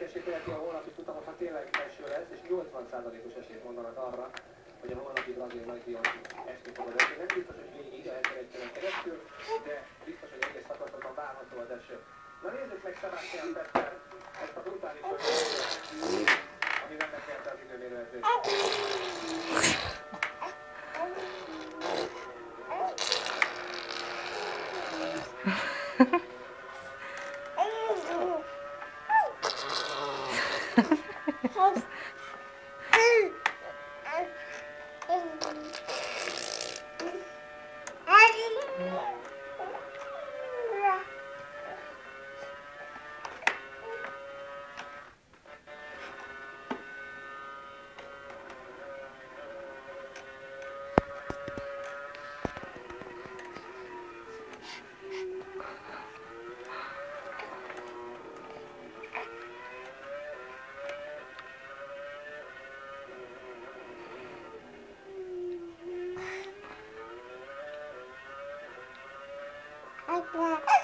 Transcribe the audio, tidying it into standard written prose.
érdekesség illeti a holnapi futamot, ha tényleg eső lesz, és 80%-os esélyt mondanak arra, hogy a holnapi brazil nagydíjon esni fog az eső. Nem biztos, hogy végig a 71-en keresztül, de biztos, hogy egész szakaszokban várható az eső. Na nézzük meg Sebastian Vettel ezt a brutális esőt, ami megnyerte az időmérőzést. Okay.